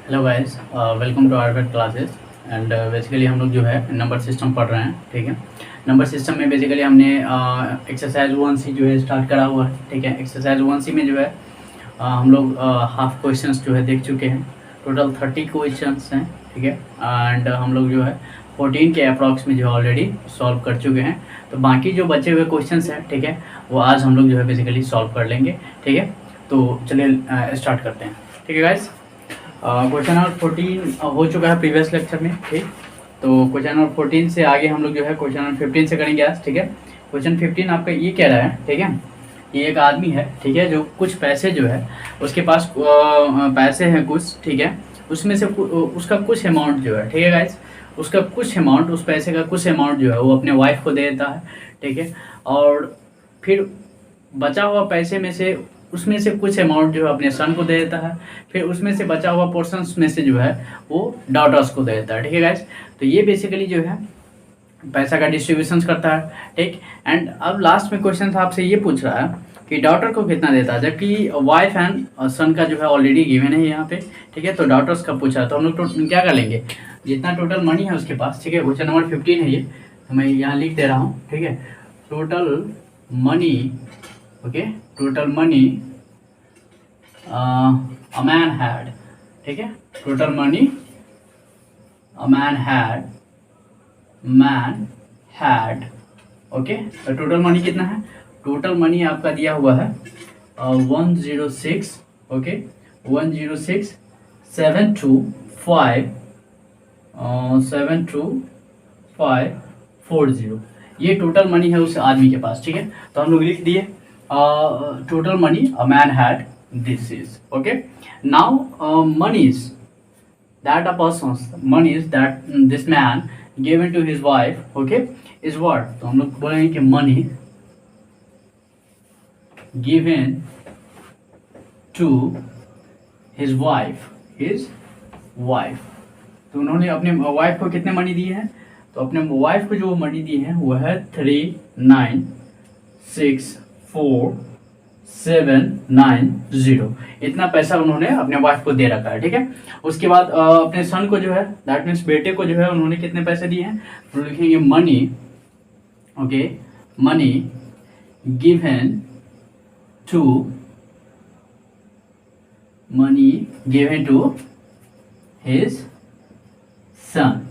Hello guys, welcome to our classes. And basically हम लोग जो है नंबर सिस्टम पढ़ रहे हैं। ठीक है, नंबर सिस्टम में बेसिकली हमने एक्सरसाइज 1C जो है स्टार्ट करा हुआ है। ठीक है, एक्सरसाइज 1C में जो है हम लोग हाफ क्वेश्चंस जो है देख चुके हैं। टोटल 30 क्वेश्चंस हैं। ठीक है, एंड हम लोग जो है 14 के अप्रॉक्स में जो है ऑलरेडी सॉल्व कर चुके हैं। तो बाकी जो बचे हुए क्वेश्चंस हैं, ठीक है, वो आज हम लोग जो है बेसिकली सॉल्व कर लेंगे। ठीक है, तो चलिए स्टार्ट करते हैं। ठीक है गाइस, क्वेश्चन नंबर 14 हो चुका है प्रीवियस लेक्चर में। ठीक, तो क्वेश्चन नंबर 14 से आगे हम लोग जो है क्वेश्चन नंबर 15 से करेंगे आज। ठीक है, क्वेश्चन 15 आपका ये कह रहा है, ठीक है, ये एक आदमी है, ठीक है, जो कुछ पैसे जो है उसके पास पैसे हैं कुछ, ठीक है, उसमें से उसका कुछ अमाउंट जो है, ठीक है गाइस, उसका कुछ अमाउंट, उस पैसे का कुछ अमाउंट जो है वो अपने वाइफ को दे देता है। ठीक है, और फिर बचा हुआ पैसे में से उसमें से कुछ अमाउंट जो है अपने सन को दे देता है। फिर उसमें से बचा हुआ पोर्शन में से जो है वो डॉटर्स को दे देता है। ठीक है गाइस, तो ये बेसिकली जो है पैसा का डिस्ट्रीब्यूशन करता है। ठीक, एंड अब लास्ट में क्वेश्चन आपसे ये पूछ रहा है कि डॉटर को कितना देता है, जबकि वाइफ एंड सन का जो है ऑलरेडी गिवन है यहाँ पे। ठीक है, तो डॉटर्स का पूछा है, तो हम लोग क्या कर लेंगे, जितना टोटल मनी है उसके पास। ठीक है, क्वेश्चन नंबर 15 है ये, तो मैं यहाँ लिख दे रहा हूँ। ठीक है, total money, okay, total money a man had, ठीक है, total money a man had, okay, तो टोटल मनी कितना है, टोटल मनी आपका दिया हुआ है 106, ओके, 106 725 72540, ये टोटल मनी है उस आदमी के पास। ठीक है, तो हम लोग लिख दिए total money a man had, this is okay. Now moneys that a person's monies that this man given to his wife, okay, is what, तो हम लोग बोलेंगे कि money given to his wife, तो उन्होंने अपने वाइफ को कितने मनी दिए हैं, तो अपने वाइफ को जो मनी दिए हैं वो है 3964,790, इतना पैसा उन्होंने अपने वाइफ को दे रखा है। ठीक है, उसके बाद अपने सन को जो है, दैट मीन्स बेटे को जो है उन्होंने कितने पैसे दिए हैं, तो लिखेंगे money, okay, money given to his son,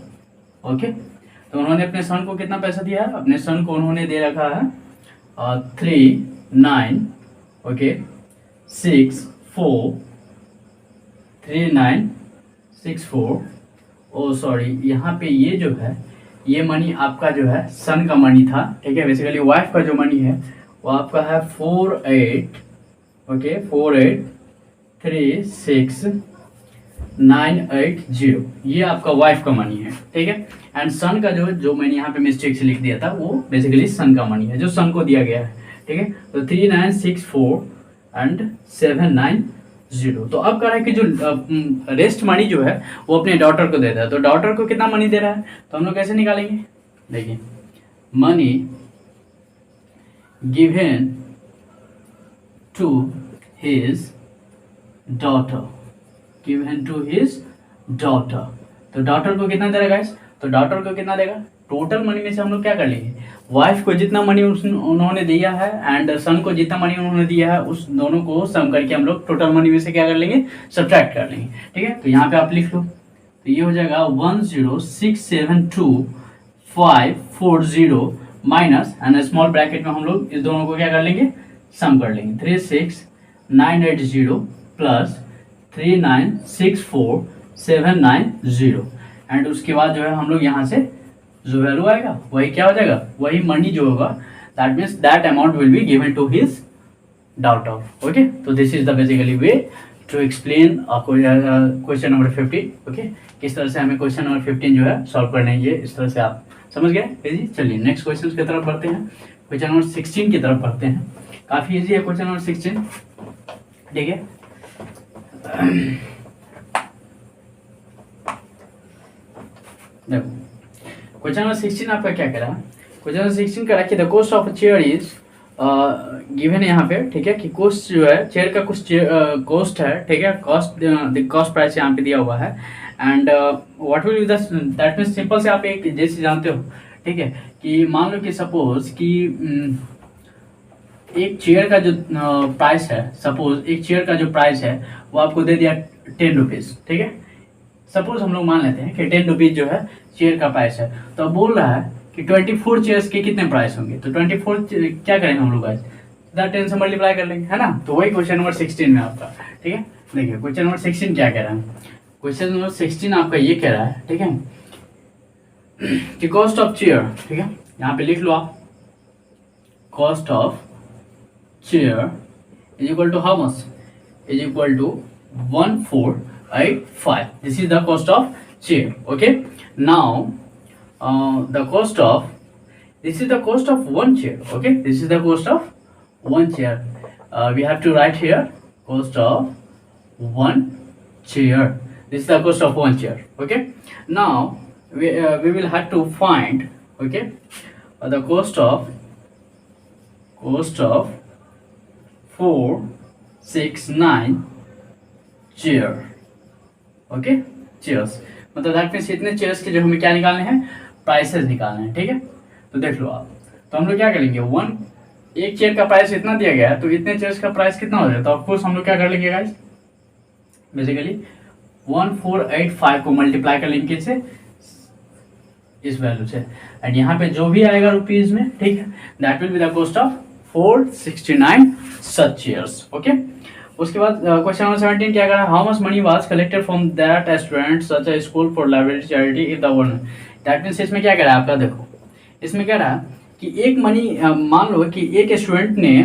okay. तो उन्होंने अपने सन को कितना पैसा दिया है, अपने सन को उन्होंने दे रखा है 39, ओके, 3964, ओ सॉरी, यहाँ पे ये जो है ये मनी आपका जो है सन का मनी था। ठीक है, बेसिकली वाइफ का जो मनी है वो आपका है 48, ओके, 4836,980, ये आपका वाइफ का मनी है। ठीक है, एंड सन का जो मैंने यहाँ पे मिस्टेक से लिख दिया था वो बेसिकली सन का मनी है जो सन को दिया गया है। ठीक है, तो 3964,790, तो अब कह रहा है कि जो रेस्ट मनी जो है वो अपने डॉटर को देता है, तो डॉटर को कितना मनी दे रहा है, तो हम लोग कैसे निकालेंगे, देखिए, money given to his daughter, तो डॉटर को कितना देगा गाइस, तो डॉटर को कितना देगा, टोटल मनी में से हम लोग क्या कर लेंगे, वाइफ को जितना मनी उन्होंने दिया है एंड सन को जितना मनी उन्होंने दिया है उस दोनों को सम करके हम लोग टोटल मनी में से क्या कर लेंगे, सब्ट्रैक्ट कर लेंगे। ठीक है, तो यहाँ पे आप लिख लो, तो ये हो जाएगा 106,72540 माइनस, एंड स्मॉल ब्रैकेट में हम लोग इस दोनों को क्या कर लेंगे, सम कर लेंगे, 36980 प्लस 3964,790, एंड उसके बाद जो है हम लोग यहाँ से जो वैल्यू आएगा वही क्या हो जाएगा, वही मनी जो होगा, that means that amount will be given to his daughter. Okay, तो this is the basically way to explain question number 15। Okay, किस तरह से हमें क्वेश्चन नंबर 15 जो है सॉल्व करना है, ये इस तरह से आप समझ गए। इजी, चलिए नेक्स्ट क्वेश्चन की तरफ बढ़ते हैं, क्वेश्चन नंबर 16 की तरफ बढ़ते हैं। काफ़ी ईजी है क्वेश्चन नंबर 16। ठीक है, देखो क्वेश्चन नंबर 16 आपका क्या कह रहा है, क्वेश्चन नंबर 16 कह रहा है कि the cost of a chair is given है यहाँ पे, ठीक है, कि कॉस्ट जो है चेयर का कुछ कॉस्ट है, ठीक है, कॉस्ट प्राइस यहाँ पे दिया हुआ है। And what will be that means simple से आप एक जैसे जानते हो, ठीक है, कि मान लो कि सपोज कि एक चेयर का जो प्राइस है, सपोज एक चेयर का जो प्राइस है वो आपको दे दिया 10 रुपीज़, ठीक है। सपोज हम लोग मान लेते हैं कि 10 रुपीज़ जो है चेयर का प्राइस है, तो अब बोल रहा है कि 24 चेयर्स के कितने प्राइस होंगे। तो 24 क्या करेंगे हम लोग आज, 10 से मल्टीप्लाई कर लेंगे, है ना। तो वही क्वेश्चन नंबर 16 में आपका, ठीक है। देखिए क्वेश्चन नंबर 16 क्या कह रहा है, क्वेश्चन नंबर 16 आपका ये कह रहा है, ठीक है, कि कॉस्ट ऑफ चेयर, ठीक है, यहाँ पे लिख लो आप, cost of chair is equal to how much, is equal to 1485. This is the cost of chair. Okay, now the cost of, this is the cost of one chair. Okay, this is the cost of one chair. We have to write here cost of one chair. This is the cost of one chair. Okay, now we will have to find, okay, the cost of 4, 6, 9 chair. Okay, chairs मतलब that means इतने chairs के जो हमें क्या निकालने हैं, prices निकालने हैं, ठीक है। तो देख लो आप, तो हम लोग क्या करेंगे, एक चेयर का प्राइस इतना दिया गया है, तो इतने चेयर्स का प्राइस कितना हो जाता है। ऑफकोर्स हम लोग क्या कर लेंगे गाइस, बेसिकली 1485 को मल्टीप्लाई कर लेंगे से इस वैल्यू से, एंड यहाँ पे जो भी आएगा रुपीज में, ठीक है, that will be the cost of 469 such chairs. Okay, उसके बाद क्वेश्चन नंबर 17 क्या करा, how much money was collected from that student such a school for library charity in the world. That means इसमें क्या कह रहा है आपका, देखो इसमें कह रहा है कि एक मनी, मान लो कि एक स्टूडेंट ने,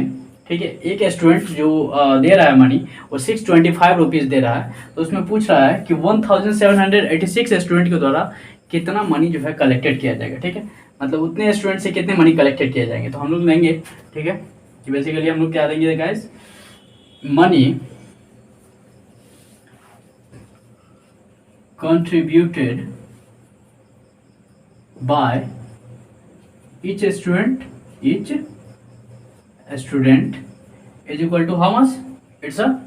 ठीक है, एक स्टूडेंट जो दे रहा है मनी, वो 625 रुपीज़ दे रहा है। तो उसमें पूछ रहा है कि 1786 स्टूडेंट के द्वारा कितना मनी जो है कलेक्टेड किया जाएगा, ठीक है, मतलब उतने स्टूडेंट से कितने मनी कलेक्टेड किए जाएंगे। तो हम लोग देंगे, ठीक है, कि बेसिकली हम लोग क्या देंगे guys, money contributed by each student is equal to how much, it's a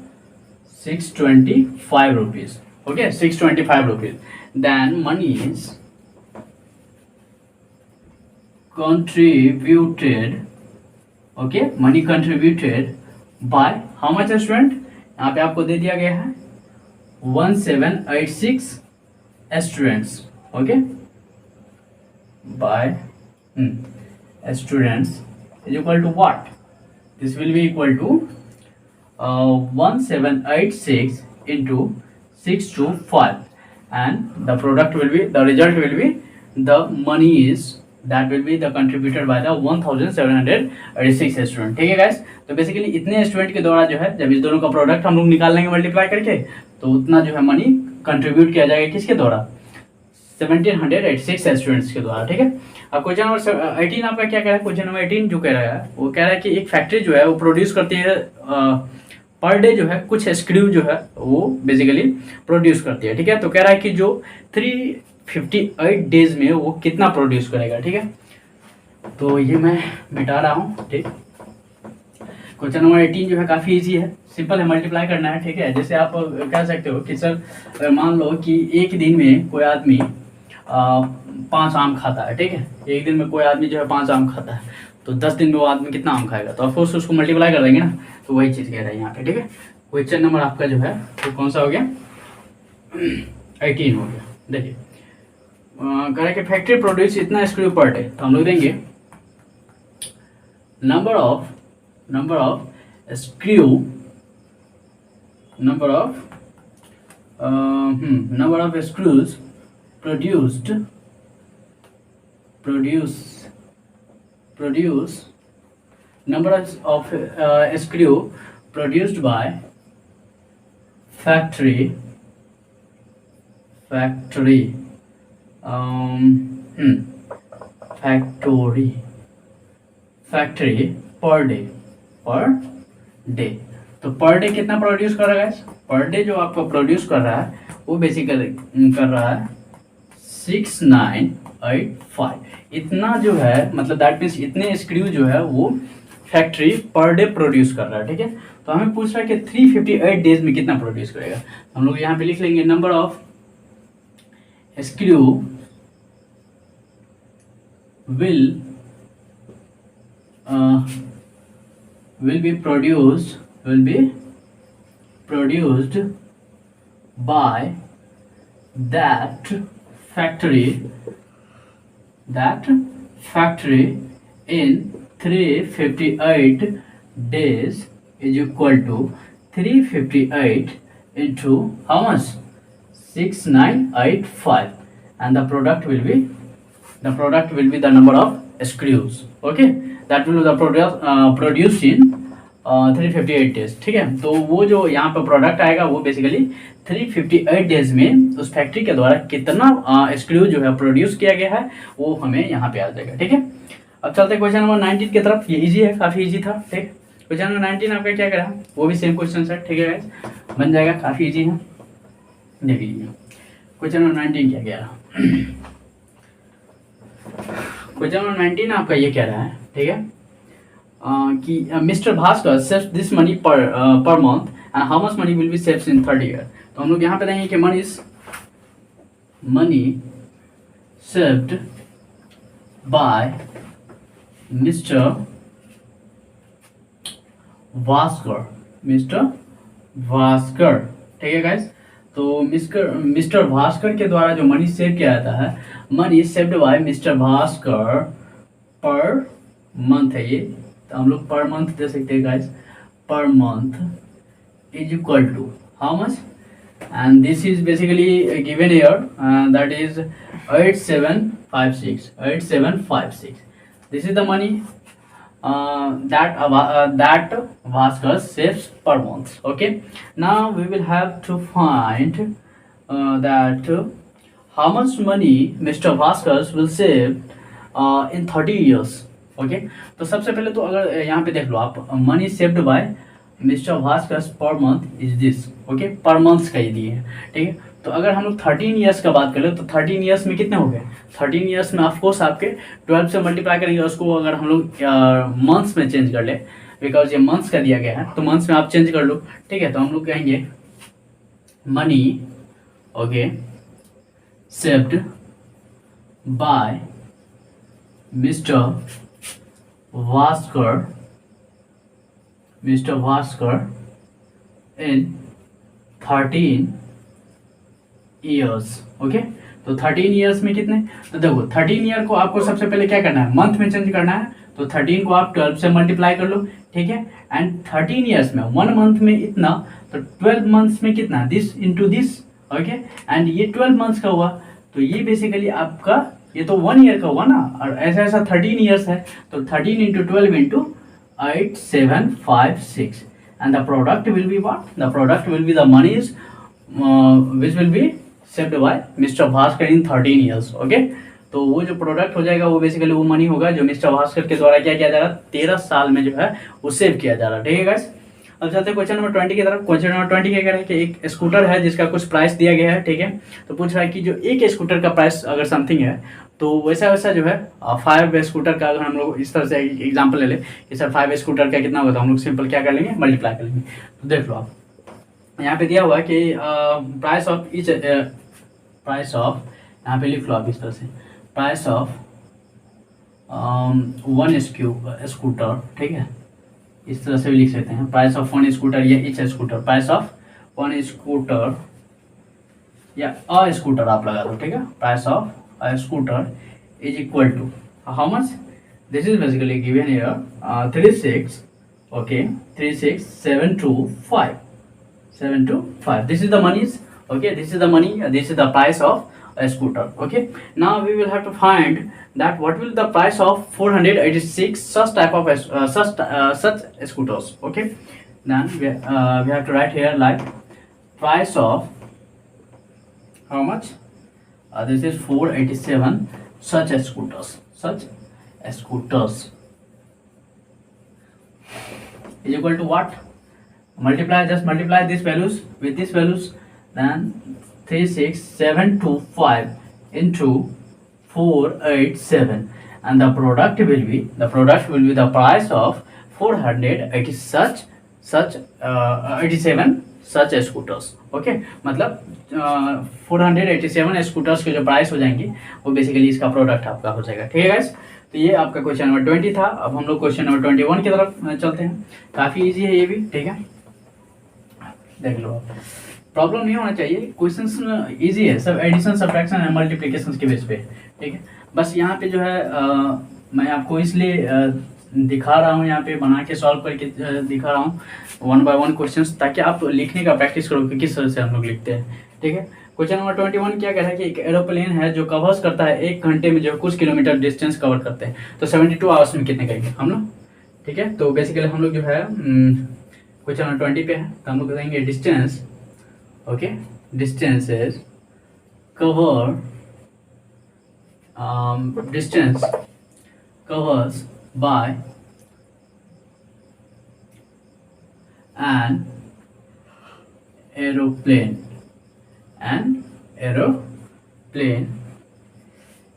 625 rupees. Okay, 625 rupees. Then money is contributed, okay, money contributed by how much student, यहाँ पे आपको दे दिया गया है 1786 students, okay, by students is equal to what, this will be equal to 1786 into 625, and the product will be, the result will be, the money is that will be the contributed by the 1786 student. ठीक है guys, तो basically इतने student के द्वारा जो है, जब इस दोनों का प्रोडक्ट हम लोग निकाल लेंगे मल्टीप्लाई करके, तो उतना जो है मनी कंट्रीब्यूट किया जाएगा किसके द्वारा, 1786 स्टूडेंट्स के द्वारा। ठीक है, अब क्वेश्चन नंबर 18 आपका क्या कह रहा है, क्वेश्चन नंबर 18 जो कह रहा है वो कह रहा है कि एक फैक्ट्री जो है वो प्रोड्यूस करती है पर डे जो है कुछ स्क्रू जो है वो बेसिकली प्रोड्यूस करती है। ठीक है, तो कह रहा है कि जो 358 डेज में वो कितना प्रोड्यूस करेगा। ठीक है, तो ये मैं मिटा रहा हूँ। ठीक, क्वेश्चन नंबर 18 जो है काफ़ी इजी है, सिंपल है, मल्टीप्लाई करना है। ठीक है, जैसे आप कह सकते हो कि सर मान लो कि एक दिन में कोई आदमी 5 आम खाता है। ठीक है, एक दिन में कोई आदमी जो है 5 आम खाता है, तो 10 दिन में वो आदमी कितना आम खाएगा, तो ऑफकोर्स उसको मल्टीप्लाई कर देंगे ना, तो वही चीज़ कह रहा है यहाँ पे। ठीक है, क्वेश्चन नंबर आपका जो है तो कौन सा हो गया, 18 हो गया। देखिए कह रहा है कि फैक्ट्री प्रोड्यूस इतना स्क्रू पर डे, तो हम लोग देंगे number of screw, number of screws produced number of screw produced by factory per day। तो पर डे कितना प्रोड्यूस कर रहा है, पर डे जो आपको प्रोड्यूस कर रहा है वो बेसिकली कर रहा है 6985। इतना जो है मतलब दैट मीन्स इतने स्क्रू जो है वो फैक्ट्री पर डे प्रोड्यूस कर रहा है, ठीक है। तो हमें पूछ रहा है कि 358 डेज में कितना प्रोड्यूस करेगा। हम लोग यहाँ पे लिख लेंगे number of screw will be produced by that factory in 358 days is equal to 358 into how much? 6985, and the product will be the number of screws, okay, that will be the produced in 358 days, ठीक है। तो वो जो यहाँ पर product आएगा वो basically 358 days में उस फैक्ट्री के द्वारा कितना स्क्रू जो है प्रोड्यूस किया गया है वो हमें यहाँ पे आ जाएगा, ठीक है। अब चलते हैं क्वेश्चन नंबर 19 की तरफ। ये इजी है, काफ़ी इजी था, ठीक। क्वेश्चन नंबर 19 आपका क्या करा, वो भी सेम क्वेश्चन है, ठीक है, बन जाएगा, काफ़ी इजी है। देखिए क्वेश्चन नंबर 19 क्या कह रहा है। क्वेश्चन नंबर 19 आपका ये कह रहा है, ठीक है, कि mister Bhaskar saves this money per month and how much money will be saves in 30 year. तो हम लोग यहाँ पे देंगे कि money saved by mister Bhaskar, ठीक है गाइस। तो मिस्टर भास्कर के द्वारा जो मनी सेव किया जाता है, money saved by mister Bhaskar per month है ये, तो हम लोग पर मंथ दे सकते हैं guys, per month is equal to how much, and this is basically given here, that is 8756। This is the money that Bhaskar saves per month. Okay, now we will have to find that how much money Mr. Bhaskar will save in 30 years. Okay, तो सबसे पहले तो अगर यहाँ पे देख लो आप, money saved by mister Bhaskar पर month is this, okay, per month का ही दिए हैं, ठीक है। तो अगर हम लोग 13 ईयर्स का बात करें तो 13 ईयर्स में कितने हो गए, 13 ईयर्स में ऑफकोर्स आपके 12 से मल्टीप्लाई करेंगे उसको, अगर हम लोग मंथ्स में चेंज कर ले, बिकॉज ये मंथ्स का दिया गया है, तो मंथ्स में आप चेंज कर लो, ठीक है। तो हम लोग कहेंगे money, okay, saved by mister Bhaskar in 13 years, okay. तो 13 ईयर्स में कितने, तो देखो 13 ईयर को आपको सबसे पहले क्या करना है, मंथ में चेंज करना है, तो 13 को आप 12 से मल्टीप्लाई कर लो, ठीक है। एंड 13 ईयर्स में 1 मंथ में इतना, तो 12 मंथ्स में कितना, this into this, okay, and ये 12 मंथ्स का हुआ, तो ये बेसिकली आपका ये तो 1 ईयर का हुआ ना, और ऐसा 13 ईयर्स है, तो 13 into 12 into 8756, and the product will be what? The product will be the monies which will be saved by Mr. Bhaskar in 13 years. Okay? तो वो जो प्रोडक्ट हो जाएगा वो बेसिकली वो मनी होगा जो मिस्टर भास्कर के द्वारा क्या किया जा रहा है, 13 साल में जो है वो सेव किया जा रहा है, ठीक है गाइस। अब चलते हैं क्वेश्चन नंबर 20 की तरफ। क्वेश्चन नंबर 20 क्या कह रहा है कि एक स्कूटर है जिसका कुछ प्राइस दिया गया है, ठीक है। तो पूछ रहा है कि जो एक स्कूटर का प्राइस अगर समथिंग है, तो वैसा जो है 5 स्कूटर का, अगर हम लोग इस तरह से एग्जांपल ले लें कि सर 5 स्कूटर का कितना होगा, तो हम लोग सिंपल क्या कर लेंगे, मल्टीप्लाई कर लेंगे। तो देख लो आप, यहाँ पे दिया हुआ है कि प्राइस ऑफ यहाँ पे लिख लो आप इस तरह से, प्राइस ऑफ 1 स्कूटर, ठीक है, इस तरह से भी लिख सकते हैं, प्राइस ऑफ 1 स्कूटर या etch scooter, price of 1 scooter या अ स्कूटर आप लगा दो, ठीक है। Price of a scooter is equal to how much? This is basically given here 36, okay, 36725. This is the monies, okay, this is the money, this is the price of a scooter, okay. Now we will have to find that what will the price of 486 such type of such scooters, okay. Then we have to write here like price of how much, this is 487 such scooters is equal to what, just multiply these values with these values, then 36725 into 487, and the product will be the price of 480 87 such scooters. Okay, मतलब 487 scooters के जो price हो जाएंगे वो basically इसका product आपका हो जाएगा। ठीक है गाइस, तो ये आपका क्वेश्चन नंबर 20 था। अब हम लोग क्वेश्चन नंबर 21 की तरफ चलते हैं। काफ़ी इजी है ये भी, ठीक है, देख लो, प्रॉब्लम नहीं होना चाहिए, क्वेश्चंस इजी है, सब एडिशन सब्ट्रैक्शन एंड मल्टीप्लिकेशन के बेस पे, ठीक है। बस यहाँ पे जो है मैं आपको इसलिए दिखा रहा हूँ, यहाँ पे बना के सॉल्व करके दिखा रहा हूँ 1 बाय 1 क्वेश्चंस, ताकि आप लिखने का प्रैक्टिस करो कि किस तरह से हम लोग लिखते हैं। ठीक है, क्वेश्चन नंबर 21 क्या कह रहा है कि एक एरोप्लेन है जो कवर्स करता है 1 घंटे में जो कुछ किलोमीटर डिस्टेंस कवर करते हैं, तो 72 आवर्स में कितने करेंगे हम लोग। ठीक है, तो बेसिकली हम लोग जो है क्वेश्चन नंबर 20 पे है, तो हम लोग करेंगे distance. Okay, distance is cover distance covers by an aeroplane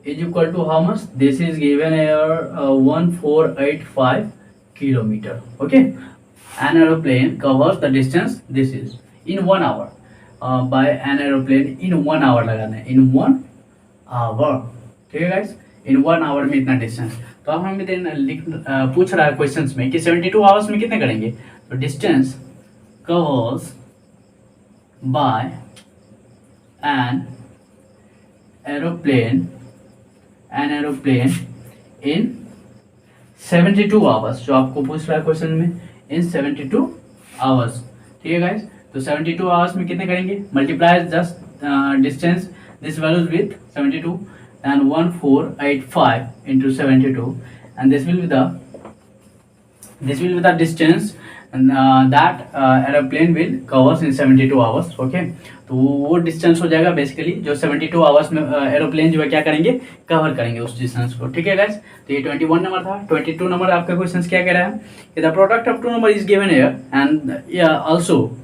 is equal to how much? This is given here 1485 kilometer. Okay, an aeroplane covers the distance, this is in 1 hour, by an aeroplane in 1 hour लगाना है, in 1 hour। ठीक है guys, in 1 our में इतना distance. तो अब हमें पूछ रहा है क्वेश्चंस में कि 72 आवर्स में कितने करेंगे, तो distance covers by an aeroplane in 72 hours, जो आपको पूछ रहा है क्वेश्चन में, इन 72 आवर्स। ठीक है गाइस, तो 72 आवर्स में कितने करेंगे, multiply just distance this values with 72 and 1485 into 72, and this will be the distance and that aeroplane will covers in 72 hours। okay, तो वो डिस्टेंस हो जाएगा बेसिकली जो 72 आवर्स में एरोप्लेन जो है क्या करेंगे, कवर करेंगे उस डिस्टेंस को। ठीक है गाइस, तो ये 21 नंबर था। 22 नंबर आपका क्वेश्चन क्या कह रहा है कि the product of 2 number is given here and also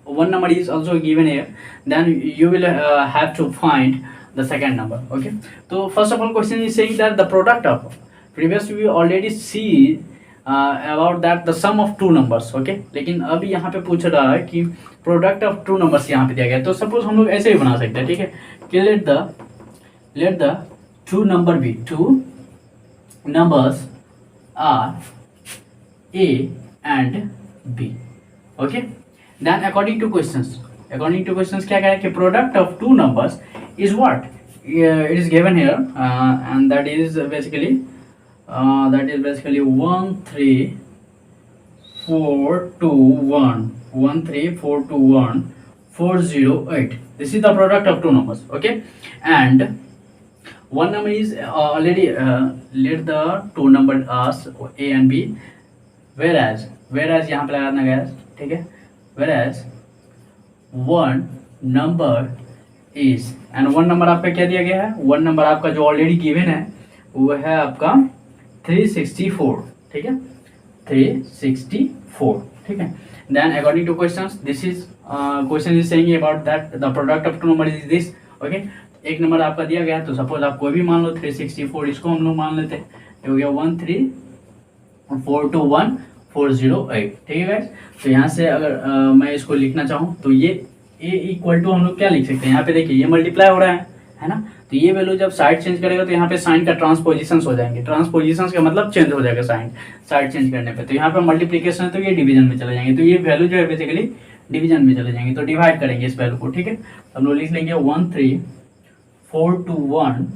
1 number is also given here, then you will have to find the second number। okay, so first of all question is saying that the product of, previously we already see about that the sum of 2 numbers। okay, लेकिन अभी यहाँ पे पूछ रहा है कि product of 2 numbers यहाँ पे दिया गया है। तो सपोज हम लोग ऐसे ही बना सकते हैं, ठीक है, कि let the 2 number be 2 numbers are A and B। okay, then according to questions क्या कह रहा है कि product of 2 numbers is what? It is given here and that is basically 13421 408। this is the product of 2 numbers। okay, and 1 number is already let the 2 number as A and B, whereas यहाँ पे लगाना गया, ठीक है, whereas 1 number is, and 1 number आपका क्या दिया गया है, 1 number आपका जो ऑलरेडी गिवन है वो है आपका 364। ठीक है, 364। ठीक है, then according to questions this is question is saying about that the product of 2 number is this। okay, एक नंबर आपका दिया गया है, तो सपोज आप कोई भी मान लो 364, इसको हम लोग मान लेते हैं, ये हो गया 13421 ठीक है गाइस। तो यहाँ से अगर मैं इसको लिखना चाहूँ तो ये a इक्वल टू हम लोग क्या लिख सकते हैं, यहाँ पे देखिए ये मल्टीप्लाई हो रहा है ना, तो ये वैल्यू जब साइड चेंज करेगा तो यहाँ पे साइन का ट्रांसपोजिशन हो जाएंगे। ट्रांसपोजिशन का मतलब चेंज हो जाएगा साइड चेंज करने पे, तो यहाँ पे मल्टीप्लिकेशन है तो ये डिवीजन में चले जाएंगे, तो ये वैल्यू जो है बेसिकली डिवीजन में चले जाएंगे, तो डिवाइड करेंगे इस वैल्यू को। ठीक है, तो हम लोग लिख लेंगे 13421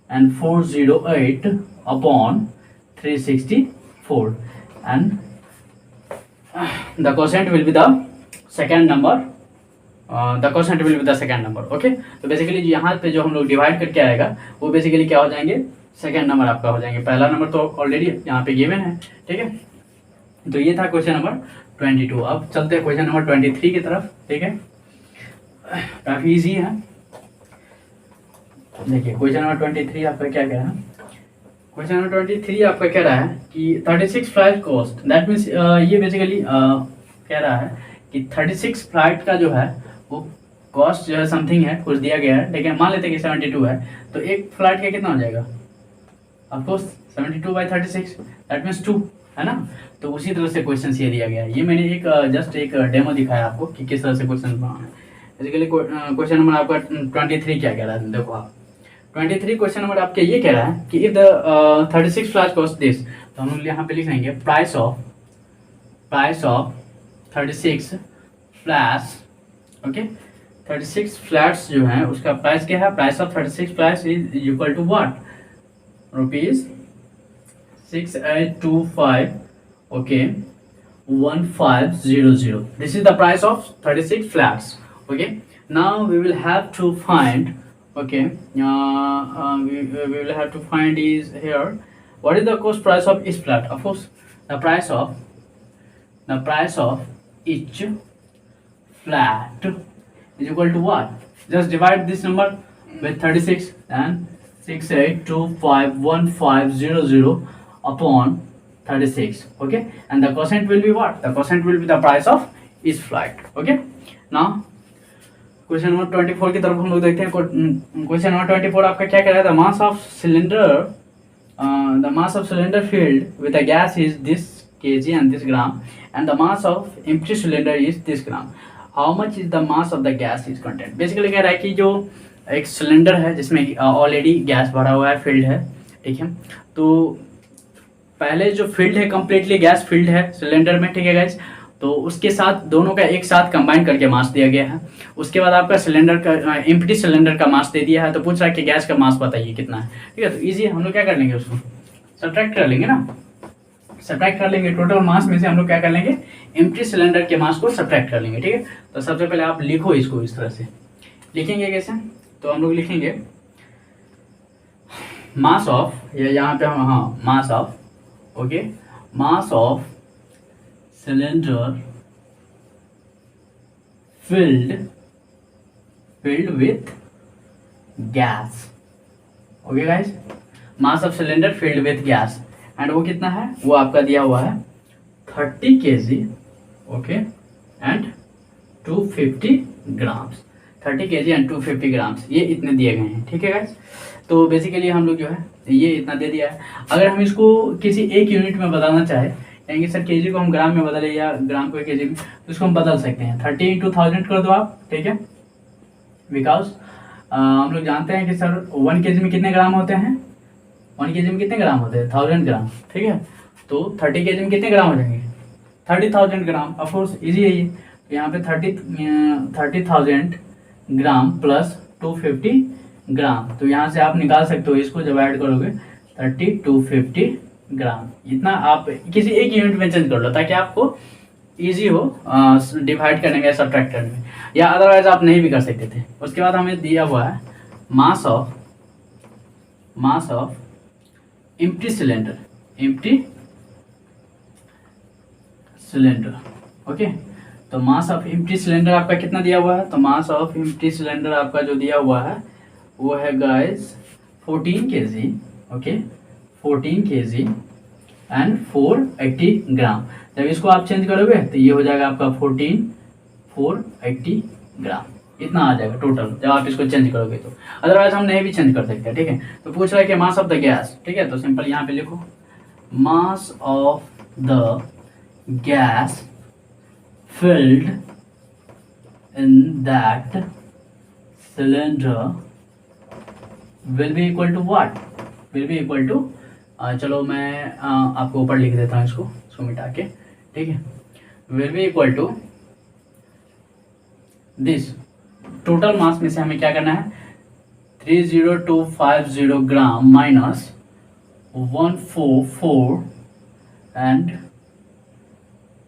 and 408 upon 364 and the quotient will be the second number। Okay, तो बेसिकली यहाँ पे जो हम लोग डिवाइड करके आएगा वो बेसिकली क्या हो जाएंगे, सेकंड नंबर आपका हो जाएंगे। पहला नंबर तो ऑलरेडी यहाँ पे गिवन है। ठीक है, तो ये था क्वेश्चन नंबर 22। अब चलते हैं क्वेश्चन नंबर 23 की तरफ। ठीक है, काफ़ी इजी है। देखिए क्वेश्चन नंबर 23 आपका क्या कह रहा है, क्वेश्चन नंबर 23 आपका कह रहा है कि 36 फ्लाइट कॉस्ट, दैट मीन्स ये बेसिकली कह रहा है कि 36 फ्लाइट का जो है वो कॉस्ट जो है समथिंग है, कुछ दिया गया है, लेकिन मान लेते हैं कि 72 है, तो एक फ्लाइट का कितना हो जाएगा, ऑफकोर्स 72/36 दैट मीन्स 2। है ना। तो उसी तरह से क्वेश्चन ये दिया गया है। ये मैंने एक जस्ट एक डेमो दिखाया आपको कि किस तरह से क्वेश्चन बनाना है। बेसिकली क्वेश्चन नंबर आपका 23 क्या कह रहा है, देखो आप 23 क्वेश्चन नंबर आपके ये कह रहा है कि if the 36 flats cost this, तो हम लोग यहाँ पे लिख लेंगे price of 36 flats, okay 36 flats जो हैं उसका प्राइस क्या है, price of 36 flats is equal to what, rupees 6825, okay 1500. This is the price of 36 flats. Okay, now we will have to find, okay we will have to find is here what is the cost price of each flat. Of course the price of each flat is equal to what, just divide this number with 36 and 68251500 upon 36, okay, and the quotient will be what, the quotient will be the price of each flight. Okay, now question number 24 की तरफ हम लोग देखते हैं। Question number 24 आपका क्या कह रहा है, the mass of cylinder field with a gas is this kg and this gram and the mass of empty cylinder is this gram, how much is the mass of the gas is content. Basically कह रहा है कि जो एक cylinder है जिसमें already gas भरा हुआ है, फील्ड है, ठीक है, तो पहले जो फील्ड है कम्प्लीटली गैस फील्ड है सिलेंडर में, ठीक है गाइस, तो उसके साथ दोनों का एक साथ कंबाइन करके मास दिया गया है। उसके बाद आपका सिलेंडर का एम्प्टी सिलेंडर का मास दे दिया है, तो पूछ रहा है कि गैस का मास बताइए कितना है, ठीक है, तो इजी हम लोग क्या कर लेंगे, उसको सब्ट्रैक्ट कर लेंगे ना, सब्ट्रैक्ट कर लेंगे टोटल मास में से हम लोग क्या कर लेंगे, एम्प्टी सिलेंडर के मास को सब्ट्रैक्ट कर लेंगे, ठीक है। तो सबसे पहले आप लिखो इसको, इस तरह से लिखेंगे कैसे, तो हम लोग लिखेंगे मास ऑफ, यहाँ पे हम mass of, okay, mass of cylinder filled with gas, okay guys, mass of cylinder filled with gas and वो कितना है, वो आपका दिया हुआ है 30 kg, okay, and 250 grams, 30 kg and 250 grams, ये इतने दिए गए हैं, ठीक है गाइस। तो बेसिकली हम लोग जो है ये इतना दे दिया है। अगर हम इसको किसी एक यूनिट में बदलना चाहे, यानी कि सर केजी को हम ग्राम में बदले या ग्राम को केजी में, तो इसको हम बदल सकते हैं, 30 × 1000 कर दो आप, ठीक है, बिकॉज हम लोग जानते हैं कि सर 1 kg में कितने ग्राम होते हैं, 1 kg में कितने ग्राम होते हैं, 1000 ग्राम, ठीक है, तो 30 kg में कितने ग्राम हो जाएंगे, 30,000 ग्राम, ऑफकोर्स इजी है ये। तो यहाँ पे 30,000 ग्राम प्लस 250 ग्राम, तो यहाँ से आप निकाल सकते हो, इसको जब ऐड करोगे 30 250 ग्राम, इतना आप किसी एक यूनिट में चेंज कर लो ताकि आपको इजी हो डिवाइड करने में, सब्ट्रैक्ट करने में, या अदरवाइज आप नहीं भी कर सकते थे। उसके बाद हमें दिया हुआ है mass of empty cylinder, okay, तो मास ऑफ एम्प्टी सिलेंडर आपका कितना दिया हुआ है, तो मास ऑफ एम्प्टी सिलेंडर आपका जो दिया हुआ है वो है guys 14 kg, okay, 14 kg and 480 ग्राम। जब इसको आप चेंज करोगे तो ये हो जाएगा आपका 480 ग्राम, इतना आ जाएगा टोटल जब आप इसको चेंज करोगे। तो अदरवाइज हम नहीं भी चेंज कर सकते, ठीक है। तो पूछ रहा है कि मास ऑफ द गैस, ठीक है, तो सिंपल यहाँ पे लिखो mass of the gas filled in that cylinder will be equal to what, will be equal to चलो मैं आपको ऊपर लिख देता हूँ इसको मिटा के, ठीक है, will be equal to this, total mass में से हमें क्या करना है 30250 ग्राम माइनस 144 एंड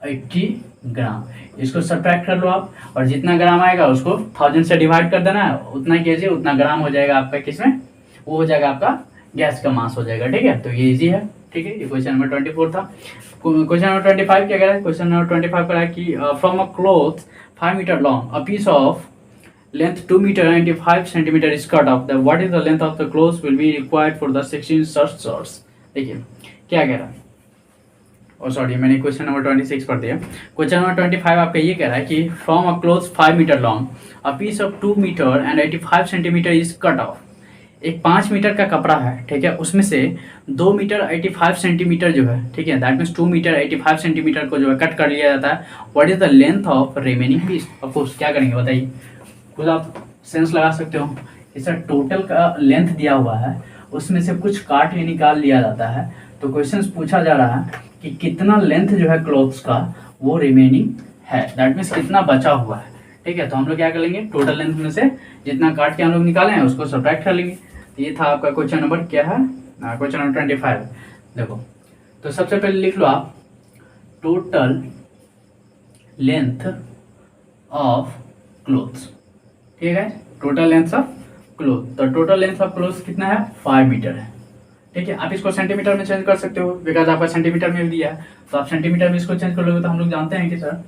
80 ग्राम, इसको सब्ट्रैक्ट कर लो आप, और जितना ग्राम आएगा उसको 1000 से डिवाइड कर देना है, उतना केजी उतना ग्राम हो जाएगा आपका, किसमें, वो हो जाएगा आपका गैस का मास हो जाएगा, ठीक है। तो ये इजी है, ठीक है, ये क्वेश्चन नंबर 24 था। क्वेश्चन नंबर 25 क्या कह रहा है, क्वेश्चन नंबर 25 कह रहा है कि from a cloth 5 metre long a piece of length 2 metre 95 centimetre is cut off the, what is the length of the cloth will be required for the 16 such shorts। देखिए क्या कह रहा है, sorry मैंने क्वेश्चन नंबर 26 पढ़ दिया। Question number 25 आपका ये कह रहा है कि from a cloth 5 metre long a piece of 2 metre and 85 centimetre is cut off, एक 5 मीटर का कपड़ा है, ठीक है, उसमें से 2 मीटर 85 सेंटीमीटर जो है, ठीक है, दैट मीन्स 2 मीटर 85 सेंटीमीटर को जो है कट कर लिया जाता है। What is the length of remaining piece? Of course क्या करेंगे बताइए, खुद आप सेंस लगा सकते हो। इस टोटल का लेंथ दिया हुआ है, उसमें से कुछ काट के निकाल लिया जाता है। तो क्वेश्चन पूछा जा रहा है कि कितना लेंथ जो है क्लॉथ्स का वो रिमेनिंग है, दैट मीन्स कितना बचा हुआ है, ठीक है। तो हम लोग क्या कर लेंगे, टोटल लेंथ में से जितना काट के हम लोग निकाले हैं उसको सब्ट्रैक्ट कर लेंगे। तो ये था आपका क्वेश्चन नंबर क्या है, क्वेश्चन नंबर 25। देखो, तो सबसे पहले लिख लो आप टोटल लेंथ ऑफ क्लोथ्स, ठीक है, टोटल लेंथ ऑफ क्लोथ। तो टोटल लेंथ ऑफ क्लोथ्स कितना है, 5 मीटर है, ठीक है। आप इसको सेंटीमीटर में चेंज कर सकते हो, बिकॉज आपका सेंटीमीटर में भी दिया है, तो आप सेंटीमीटर में इसको चेंज कर लोगे। तो हम लोग जानते हैं कि सर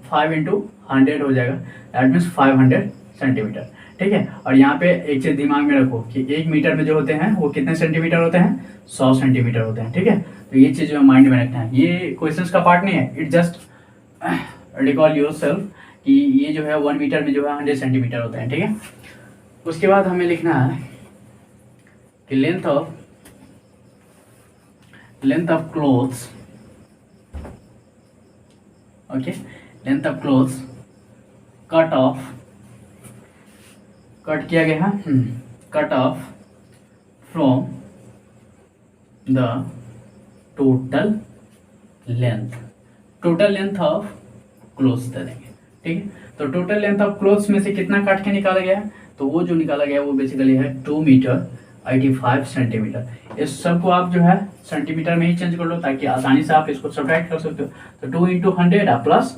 5 × 100 हो जाएगा, दैट मीन्स 500 सेंटीमीटर, ठीक है। और यहाँ पे एक चीज दिमाग में रखो कि 1 मीटर में जो होते हैं वो कितने सेंटीमीटर होते हैं, 100 सेंटीमीटर होते हैं, ठीक है। तो ये चीज जो माइंड में रखना है, ये क्वेश्चन का पार्ट नहीं है, it just recall your self कि ये जो है 1 मीटर में जो है 100 सेंटीमीटर होते हैं, ठीक है। उसके बाद हमें लिखना है कि length of clothes, okay, length of clothes cut किया गया है, cut off from the total length of clothes दे देंगे, ठीक है। तो टोटल लेंथ ऑफ क्लोथ्स में से कितना काट के निकाला गया है, तो वो जो निकाला गया वो बेसिकली है 2 मीटर 85 सेंटीमीटर। इस सब को आप जो है सेंटीमीटर में ही चेंज कर लो ताकि आसानी से आप इसको सब्ट्रैक्ट कर सकते हो। तो 2 × 100 प्लस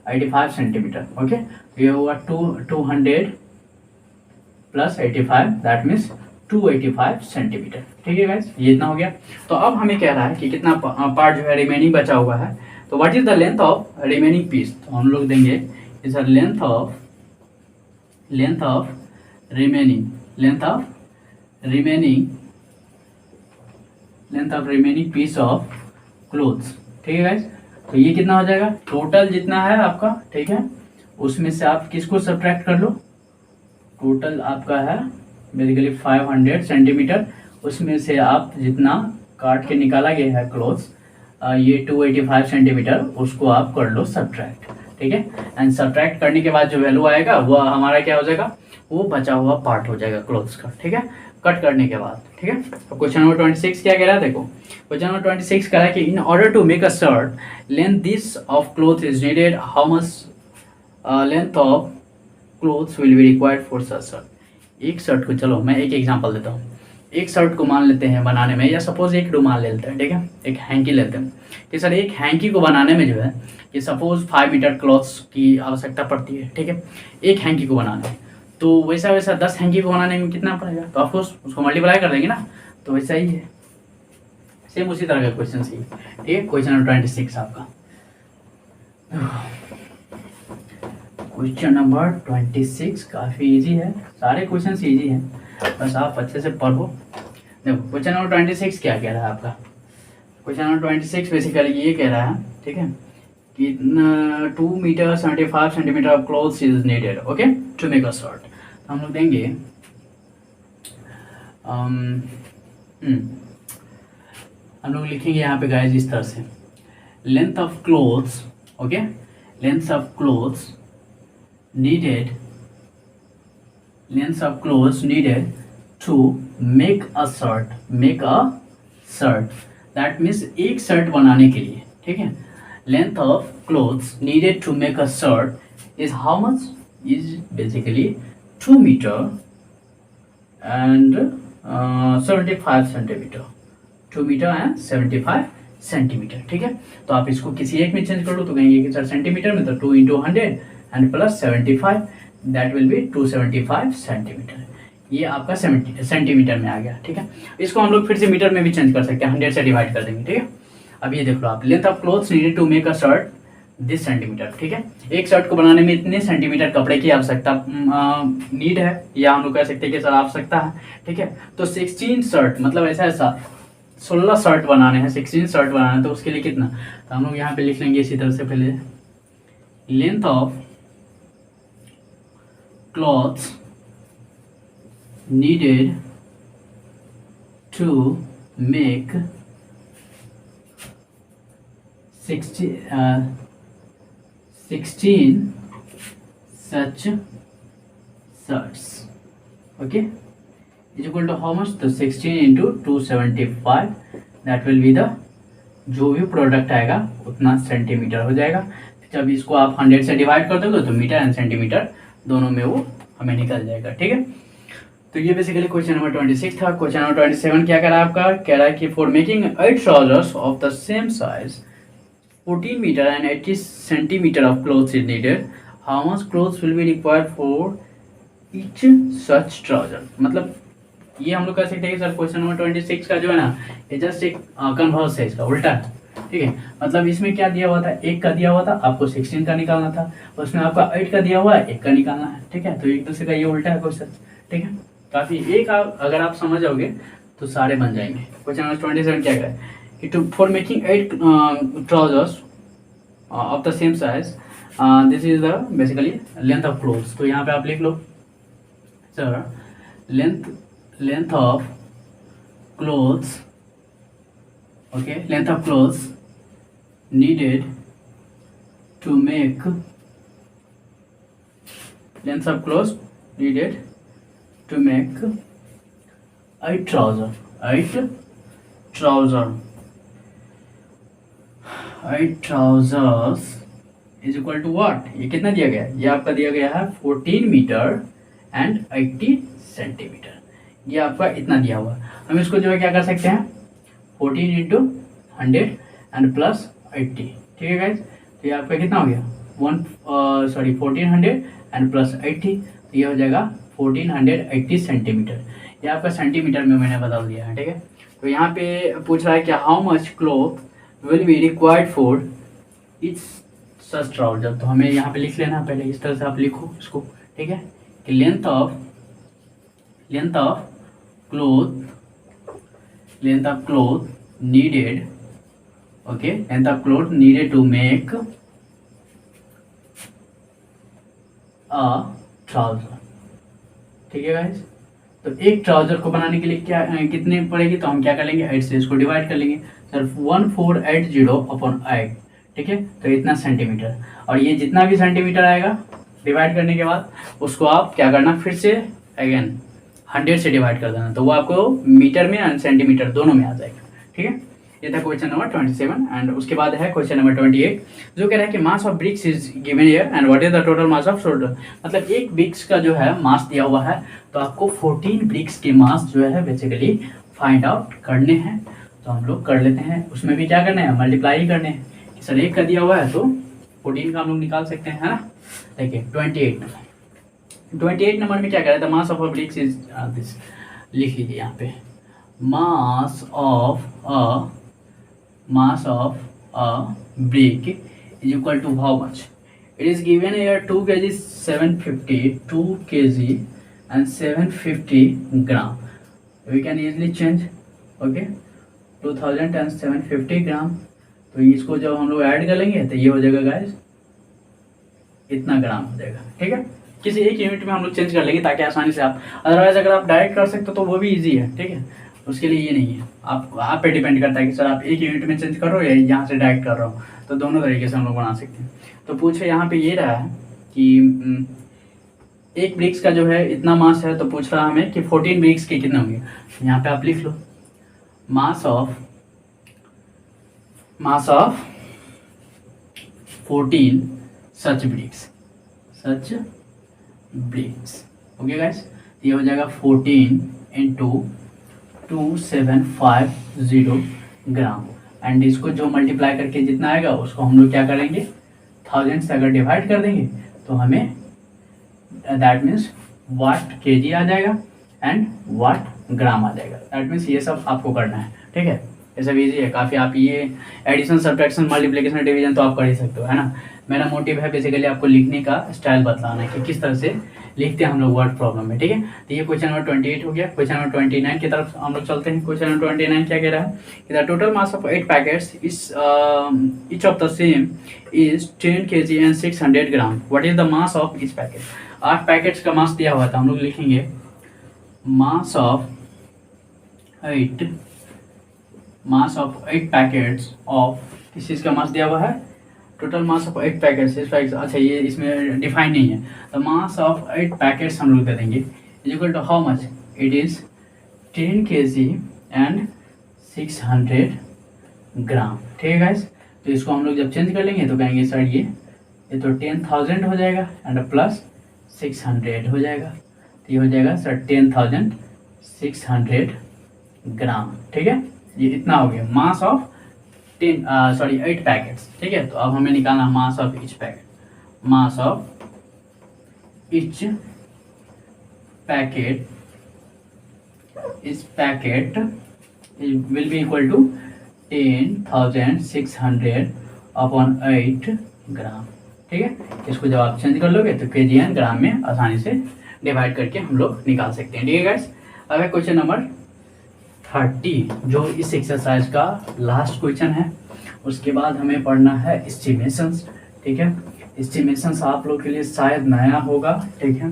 85 सेंटीमीटर, ओके। तो ये हुआ 200 प्लस 85, दैट मीन्स 285 सेंटीमीटर, ठीक है गाइस, ये इतना हो गया। तो अब हमें कह रहा है कि कितना पार्ट जो है रिमेनिंग बचा हुआ है। तो what is the length of remaining piece? तो हम लोग देंगे is length of remaining piece of cloths, ठीक है गाइस। तो ये कितना हो जाएगा, टोटल जितना है आपका, ठीक है, उसमें से आप किसको सब्ट्रैक्ट कर लो, टोटल आपका है बेसिकली 500 सेंटीमीटर, उसमें से आप जितना काट के निकाला गया है क्लोथ्स, ये 285 सेंटीमीटर, उसको आप कर लो सब्ट्रैक्ट, ठीक है। एंड सब्ट्रैक्ट करने के बाद जो वैल्यू आएगा वो हमारा क्या हो जाएगा, वो बचा हुआ पार्ट हो जाएगा क्लोथ्स का, ठीक है, कट करने के बाद, ठीक है। तो क्वेश्चन नंबर 26 क्या कह रहा है, देखो क्वेश्चन नंबर 26 कह रहा है कि in order to make a shirt length this of cloth is needed, how much length of clothes will be required for such shirt. एक शर्ट को, चलो मैं एक एग्जांपल देता हूँ, एक शर्ट को मान लेते हैं बनाने में, या सपोज एक रुमाल ले लेते हैं, ठीक है, एक हैंकी लेते हैं कि सर एक हैंकी को बनाने में जो है कि सपोज 5 मीटर क्लॉथ्स की आवश्यकता पड़ती है, ठीक है, एक हैंकी को बनाने में। तो वैसा 10 हैंकी को बनाने में कितना पड़ेगा, तो ऑफकोर्स उसको मल्टीप्लाई कर देंगे ना। तो वैसा ही है, सेम उसी तरह का क्वेश्चन सी, ठीक है। क्वेश्चन नंबर 26 आपका, क्वेश्चन नंबर 26 काफ़ी इजी है, सारे क्वेश्चन इजी हैं, बस आप अच्छे से पढ़ो। देखो क्वेश्चन नंबर 26 क्या कह रहा है आपका, क्वेश्चन नंबर 26 बेसिकली ये कह रहा है, ठीक है, कि 2 metre 75 centimetre of clothes is needed, okay, to make a shirt. तो हम लोग देंगे हम लोग लिखेंगे यहाँ पे गाइस इस तरह से, length of clothes, okay, length of clothes needed to make a shirt, that means एक शर्ट बनाने के लिए, ठीक है, length of clothes needed to make a shirt is how much, is basically 2 meter and 75 centimetre, 2 metre and 75 centimetre, ठीक है। तो आप इसको किसी एक में चेंज कर लो, तो कहेंगे कि सर सेंटीमीटर में तो 2 × 100 and plus 75, that will be 275 centimetre. ये आपका सेंटीमीटर में आ गया, ठीक है। इसको हम लोग फिर से मीटर में भी चेंज कर सकते हैं, 100 से डिवाइड कर देंगे, ठीक है। अब ये देख लो आप, length of clothes needed to make a shirt this centimetre, ठीक है। एक शर्ट को बनाने में इतने सेंटीमीटर कपड़े की आवश्यकता नीड है, या हम लोग कह सकते हैं कि सर आवश्यकता है, ठीक है। तो 16 शर्ट मतलब ऐसा 16 शर्ट बनाने हैं, 16 शर्ट बनाना है, तो उसके लिए कितना, तो हम लोग यहाँ पे लिख लेंगे इसी तरह से, पहले length of cloths needed to make 16 such shirts. Okay, is equal to how much? तो 16 into 275, that will be the, जो भी प्रोडक्ट आएगा उतना सेंटीमीटर हो जाएगा। जब इसको आप 100 से डिवाइड कर दोगे तो मीटर एंड सेंटीमीटर दोनों में वो हमें निकल जाएगा। ठीक है, तो ये बेसिकली क्वेश्चन नंबर 26 था। क्वेश्चन नंबर 27 क्या कह रहा है आपका? कह रहा है कि for making 8 trousers of the same size 14 metre and 80 centimetre of clothes is needed, how much clothes will be required for each such trouser. मतलब ये हम लोग कह सकते हैं कि सर क्वेश्चन नंबर 26 का जो है ना, ये जस्ट एक कन्वर्स है, इसका उल्टा है। ठीक है, मतलब इसमें क्या दिया हुआ था? 1 का दिया हुआ था, आपको 16 का निकालना था। उसमें आपका 8 का दिया हुआ है, 1 का निकालना है। ठीक है, तो एक दूसरे का ये उल्टा है क्वेश्चन। ठीक है, काफ़ी एक अगर आप समझ जाओगे तो सारे बन जाएंगे। क्वेश्चन नंबर 27 क्या है कि to for making 8 trousers of the same size, this is the basically length of clothes. तो यहाँ पे आप लिख लो sir, length of clothes, okay, length of clothes needed to make, length of clothes needed to make 8 trousers is equal to what? ये कितना दिया गया है? ये आपका दिया गया है 14 मीटर एंड 80 सेंटीमीटर। ये आपका इतना दिया हुआ है। हम इसको जो है क्या कर सकते हैं, 14 इंटू 100 एंड प्लस 80। ठीक है गाइज, तो ये आपका कितना हो गया 1400 एंड प्लस 80, तो ये हो जाएगा 1480 सेंटीमीटर। ये आपका सेंटीमीटर में मैंने बदल दिया है। ठीक है, तो यहाँ पे पूछ रहा है कि how much cloth will be required for each such trouser. तो हमें यहाँ पे लिख लेना पहले, इस तरह से आप लिखो इसको। ठीक है, कि length of cloth needed, okay, length of cloth needed to make a trouser। ठीक है गाइस, तो एक ट्राउजर को बनाने के लिए क्या कितने पड़ेगी? तो हम क्या कर लेंगे, 8 से इसको डिवाइड कर लेंगे सर, 1480/8। ठीक है, तो इतना सेंटीमीटर, और ये जितना भी सेंटीमीटर आएगा डिवाइड करने के बाद उसको आप क्या करना, फिर से अगेन 100 से डिवाइड कर देना, तो वो आपको मीटर में एंड सेंटीमीटर दोनों में आ जाएगा। ठीक है, ये था क्वेश्चन नंबर 27। एंड उसके बाद है क्वेश्चन नंबर 28, जो कह रहा है कि mass of bricks is given here and what is the total mass of solder. मतलब एक ब्रिक्स का जो है मास दिया हुआ है, तो आपको 14 ब्रिक्स के मास जो है बेसिकली फाइंड आउट करने हैं। तो हम लोग कर लेते हैं, उसमें भी क्या करना है, मल्टीप्लाई ही करने हैं। सर 1 का दिया हुआ है तो 14 का हम लोग निकाल सकते हैं, है ना। देखिए 28 नंबर में क्या कह रहा था, mass of a bricks is this, लिख लीजिए यहाँ पे, mass of a brick is equal to how much? It is given here 2 kg 2 kg and 750 gram. We can easily change, okay, 2000 and 750 gram. तो इसको जब हम लोग ऐड कर लेंगे तो ये हो जाएगा गाइस इतना ग्राम हो जाएगा। ठीक है, किसी एक यूनिट में हम लोग चेंज कर लेंगे ताकि आसानी से आप, अदरवाइज अगर आप डायरेक्ट कर सकते हो तो वो भी इजी है। ठीक है, उसके लिए ये नहीं है, आप पे डिपेंड करता है कि सर आप एक यूनिट में चेंज कर रहे हो या यहाँ से डायरेक्ट कर रहे हो, तो दोनों तरीके से हम लोग बना सकते हैं। तो पूछे यहाँ पे ये रहा है कि एक ब्रिक्स का जो है इतना मास है, तो पूछ रहा हमें कि 14 ब्रिक्स के कितने होंगे। यहाँ पे आप लिख लो mass of 14 such bricks. Okay guys, ये हो जाएगा 14 इंटू 2750 ग्राम। एंड इसको जो मल्टीप्लाई करके जितना आएगा उसको हम लोग क्या करेंगे, 1000 से अगर डिवाइड कर देंगे तो हमें दैट मीन्स वाट केजी आ जाएगा एंड वाट ग्राम आ जाएगा। दैट मीन्स ये सब आपको करना है। ठीक है, ये सब इजी है काफ़ी। आप ये एडिशन, सब्ट्रैक्शन, मल्टीप्लिकेशन, डिवीजन तो आप कर ही सकते हो, है ना। मेरा मोटिव है बेसिकली आपको लिखने का स्टाइल बतलाना है कि किस तरह से लिखते हैं हम लोग वर्ड प्रॉब्लम में। ठीक है, तो ये क्वेश्चन नंबर 28 हो गया। क्वेश्चन नंबर 29 की तरफ हम लोग चलते हैं। क्वेश्चन नंबर 29 क्या कह रहा है कि the total mass of 8 packets is each of the same is 10 kg and 600 gram. What is the mass of each packet? 8 packets का मास दिया हुआ था, हम लोग लिखेंगे mass of 8 mass of 8 packets of, किस चीज़ का मास दिया हुआ है, टोटल मास ऑफ 8 पैकेट्स, अच्छा ये इसमें डिफाइन नहीं है, तो मास ऑफ 8 पैकेट्स हम लोग दे देंगे is equal to how much, it is 10 kg and 600 gram. ठीक है गाइस, तो इसको हम लोग जब चेंज कर लेंगे तो कहेंगे सर ये तो 10,000 हो जाएगा एंड प्लस 600 हो जाएगा, तो ये हो जाएगा सर 10,600 ग्राम। ठीक है, ये इतना हो गया मास ऑफ 8 पैकेट्स। ठीक है, तो अब हमें निकालना mass of each packet, mass of each packet will be equal to 10,600 upon 8 ग्राम। ठीक है, इसको जब आप चेंज कर लोगे तो kg एंड ग्राम में आसानी से डिवाइड करके हम लोग निकाल सकते हैं। ठीक है गाइस, अब है क्वेश्चन नंबर 30 जो इस एक्सरसाइज का लास्ट क्वेश्चन है। उसके बाद हमें पढ़ना है एस्टिमेशंस। ठीक है, एस्टिमेशंस आप लोग के लिए शायद नया होगा। ठीक है,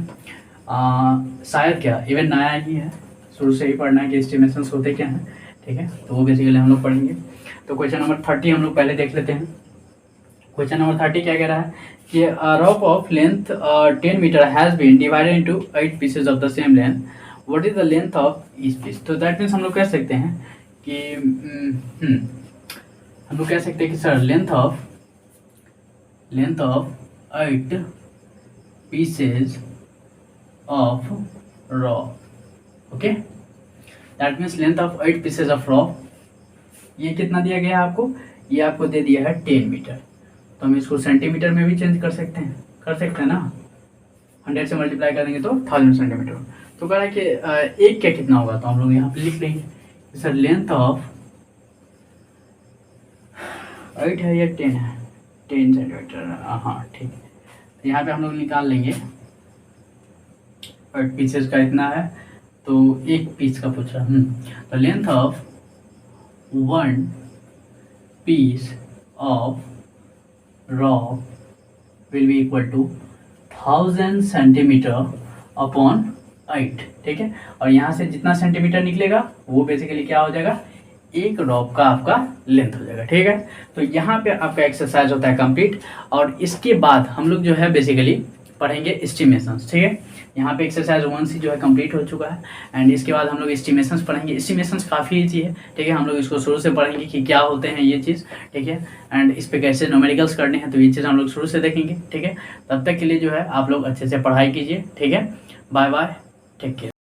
शायद क्या इवन नया ही है, शुरू से ही पढ़ना है कि एस्टिमेशंस होते क्या हैं। ठीक है, तो वो बेसिकली हम लोग पढ़ेंगे। तो क्वेश्चन नंबर 30 हम लोग पहले देख लेते हैं। क्वेश्चन नंबर 30 क्या कह रहा है कि rope of length 10 metre has been divided into 8 pieces of the same length, what is the length of each piece. तो दैट मीन्स हम लोग कह सकते हैं कि हम लोग कह सकते हैं कि sir length of 8 pieces of rope, okay, that means length of 8 pieces of rope, ये कितना दिया गया है आपको, ये आपको दे दिया है 10 मीटर। तो हम इसको सेंटीमीटर में भी चेंज कर सकते हैं ना, 100 से मल्टीप्लाई कर देंगे तो 1000 सेंटीमीटर। तो कह रहा है कि एक क्या कितना होगा, तो हम लोग यहाँ पे लिख लेंगे सर लेंथ ऑफ 8 है या 10 है, 10 सेंटीमीटर, हाँ ठीक है। तो यहाँ पे हम लोग निकाल लेंगे 8 पीसेस का इतना है, तो एक पीस का पूछ रहा तो length of 1 piece of rock will be equal to 1000 centimetre upon 8। ठीक है, और यहाँ से जितना सेंटीमीटर निकलेगा वो बेसिकली क्या हो जाएगा, एक रॉप का आपका लेंथ हो जाएगा। ठीक है, तो यहाँ पे आपका एक्सरसाइज होता है कंप्लीट, और इसके बाद हम लोग जो है बेसिकली पढ़ेंगे एस्टिमेशंस। ठीक है, यहाँ पे एक्सरसाइज 1C जो है कंप्लीट हो चुका है, एंड इसके बाद हम लोग एस्टिमेशंस पढ़ेंगे। एस्टिमेशंस काफ़ी ईजी है। ठीक है, हम लोग इसको शुरू से पढ़ेंगे कि क्या होते हैं ये चीज़। ठीक है, एंड इस पे कैसे न्यूमेरिकल्स करने हैं, तो ये चीज़ हम लोग शुरू से देखेंगे। ठीक है, तब तक के लिए जो है आप लोग अच्छे से पढ़ाई कीजिए। ठीक है, बाय बाय, टेक केयर।